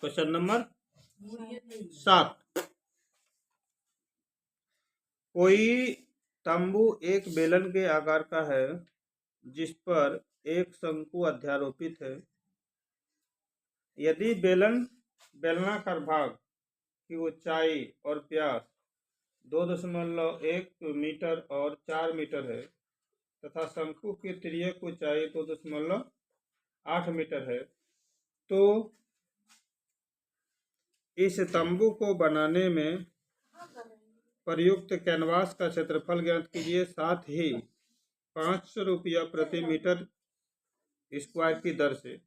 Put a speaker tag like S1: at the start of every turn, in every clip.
S1: Question number 7। कोई तंबू एक बेलन के आकार का है जिस पर एक शंकु अध्यारोपित है। यदि बेलनाकार भाग की ऊंचाई और व्यास 2.1 मीटर और 4 मीटर है तथा शंकु की तिर्यक ऊंचाई 2.8 मीटर है, तो इस तंबू को बनाने में प्रयुक्त कैनवास का क्षेत्रफल ज्ञात कीजिए, साथ ही 500 रुपया प्रति मीटर स्क्वायर की दर से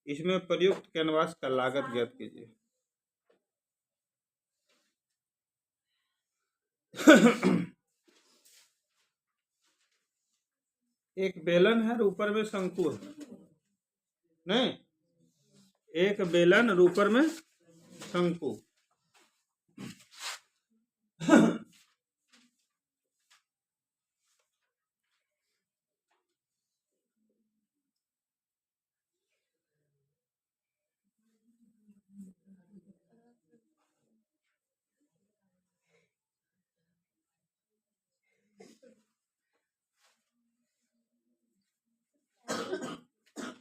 S1: इसमें प्रयुक्त कैनवास का लागत ज्ञात कीजिए। एक बेलन है और ऊपर में शंकु है, नहीं, एक बेलन और ऊपर में शंकु।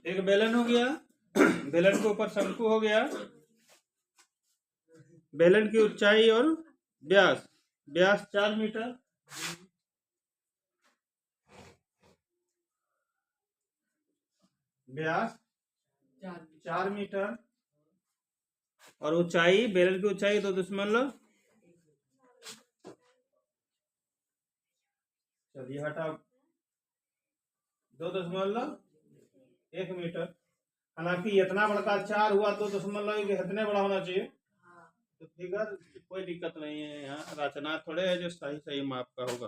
S1: एक बेलन हो गया, बेलन के ऊपर शंकु हो गया, बेलन की ऊंचाई और व्यास 4 मीटर, व्यास 4 मीटर और ऊंचाई, बेलन की ऊंचाई 2.1, चलिए हटा 2.1 मीटर। हालांकि इतना बड़का 4 हुआ 2.1 इतने बड़ा होना चाहिए, तो फिगर कोई दिक्कत नहीं है। यहाँ रचना थोड़े है जो सही सही माप का होगा,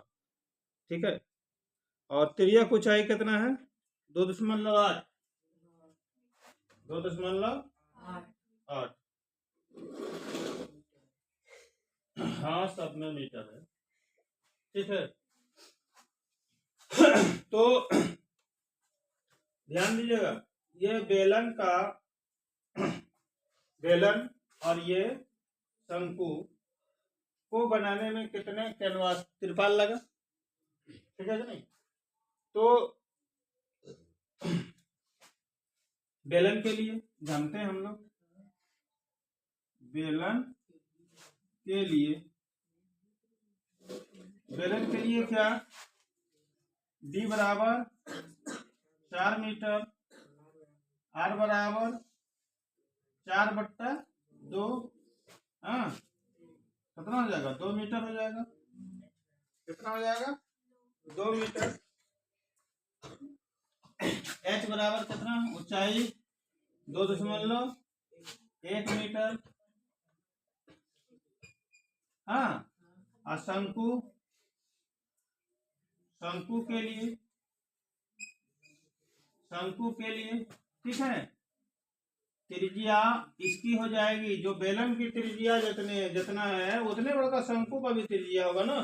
S1: ठीक है। और तिर्यक ऊंचाई कितना है? 2.8, 2.8। हाँ, सब में मीटर है, ठीक है। तो ध्यान दीजिएगा, ये बेलन और ये शंकु को बनाने में कितने कैनवास तिरपाल लगा, ठीक है कि नहीं। तो बेलन के लिए जानते हैं हम लोग, बेलन के लिए क्या, डी बराबर 4 मीटर, आर बराबर 4/2, हाँ, कितना हो जाएगा? 2 मीटर हो जाएगा। कितना हो जाएगा? 2 मीटर। एच बराबर कितना, ऊंचाई 2.1 मीटर, हाँ। और शंकु के लिए ठीक है, त्रिज्या इसकी हो जाएगी, जो बेलन की त्रिज्या जितना है उतने बड़ा शंकु का भी त्रिज्या होगा ना,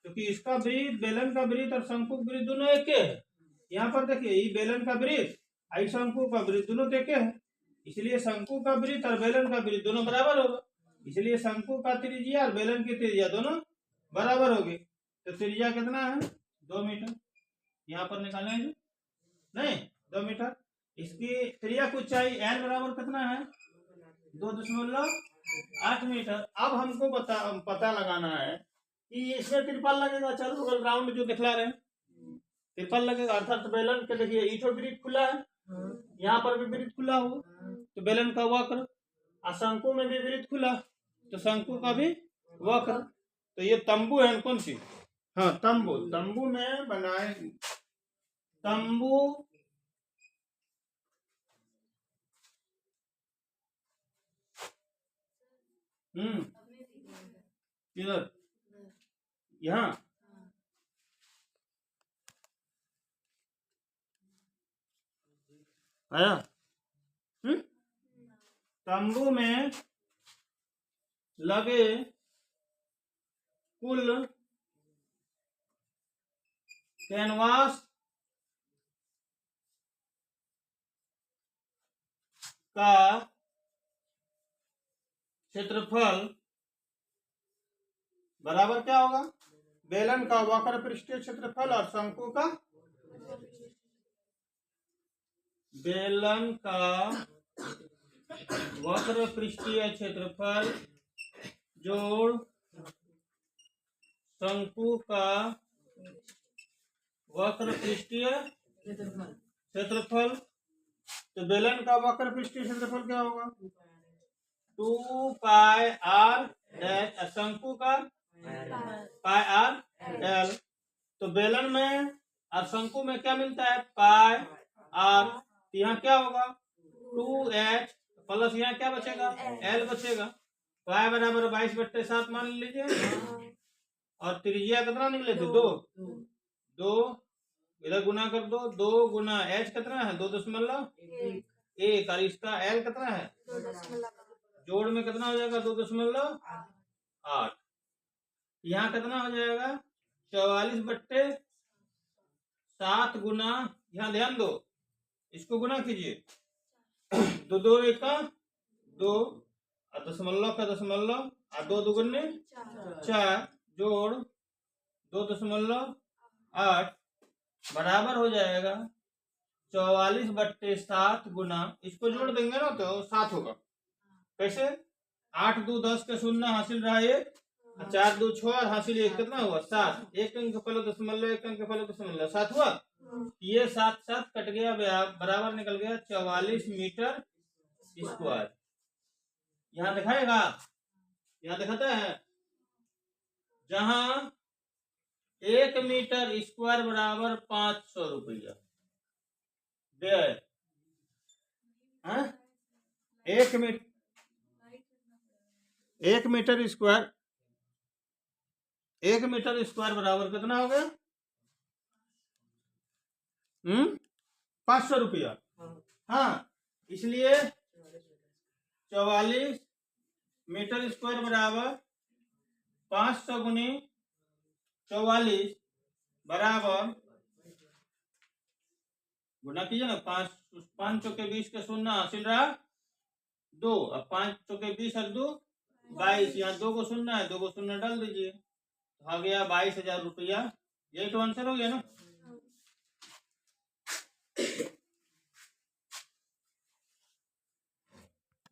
S1: क्योंकि इसका वृत्त, बेलन का वृत्त और शंकु का वृत्त दोनों एक है। यहाँ पर देखिए, ये बेलन का वृत्त, आई शंकु का वृत्त, दोनों एक है, इसलिए शंकु का वृत्त और बेलन का वृत्त दोनों बराबर होगा, इसलिए शंकु का त्रिज्या और बेलन की त्रिज्या दोनों बराबर होगी। तो त्रिज्या कितना है? 2 मीटर। यहाँ पर निकालेंगे, नहीं, 2 मीटर। इसकी त्रिज्या ऊंचाई एन बराबर कितना है? 2.8 मीटर। अब हमको पता लगाना है कि इसमें तिरपाल लगेगा, चारों बगल राउंड जो दिखला रहे हैं तिरपाल लगेगा, अर्थात बेलन के देखिए ईटो वृत्त खुला है, यहाँ पर भी वृत्त खुला हो तो बेलन का वक्र, और शंकु में भी वृत्त खुला तो शंकु का भी वक्र। तो ये तंबू है कौन सी, हाँ, तंबू में बनाए, तंबू किधर, यहाँ आया। तंबू में लगे कुल कैनवास का क्षेत्रफल बराबर क्या होगा? बेलन का वक्र पृष्ठीय क्षेत्रफल और शंकु का बेलन का वक्र पृष्ठीय क्षेत्रफल जोड़ शंकु का वक्र पृष्ठीय क्षेत्रफल। तो बेलन का वक्र पृष्ठीय क्षेत्रफल क्या होगा? 2 पाई आर डैश, शंकु का पाई आर एल। तो बेलन में और शंकु में क्या मिलता है? पाई आर। यहाँ क्या होगा? 2h प्लस यहाँ क्या बचेगा? एल बचेगा। पाई बराबर 22/7 मान लीजिए। और त्रिज्या कितना निकले थे? 2 इधर गुना कर दो। 2 गुना h कितना है? 2.1। और इसका l कितना है? जोड़ में कितना हो जाएगा? 2.8। यहाँ कितना हो जाएगा? 44/7 गुना, यहाँ ध्यान दो, इसको गुना कीजिए। 2 2 1 2 और दशमलव का दशमलव और 2 2 4 जोड़ 2.8 बराबर हो जाएगा 44/7 गुना, इसको जोड़ देंगे ना तो 7 होगा। कैसे? 8 2 10 के शून्य हासिल रहा 1, 4 2 6 और हासिल 1, कितना हुआ? 7। 1 अंक पहले दशमलव, 1 अंक पहले दशमलव, 7 हुआ। ये 7 7 कट गया, बराबर निकल गया 44 मीटर स्क्वायर। यहाँ दिखाएगा, यहाँ दिखाता है, जहां 1 मीटर स्क्वायर बराबर 500 रुपया। 1 मीटर स्क्वायर, 1 मीटर स्क्वायर बराबर कितना हो गया? 500 रुपया। हाँ, इसलिए 44 मीटर स्क्वायर बराबर 500 गुनी 44 बराबर, गुना कीजिए ना, 5 चौके 20 के शून्य हासिल रहा 2, अब 5 चौके 20 और 2 22, यहाँ 2 को शून्य है, 2 को शून्य डाल दीजिए, आ गया 22,000 रुपया। यही तो आंसर हो गया ना।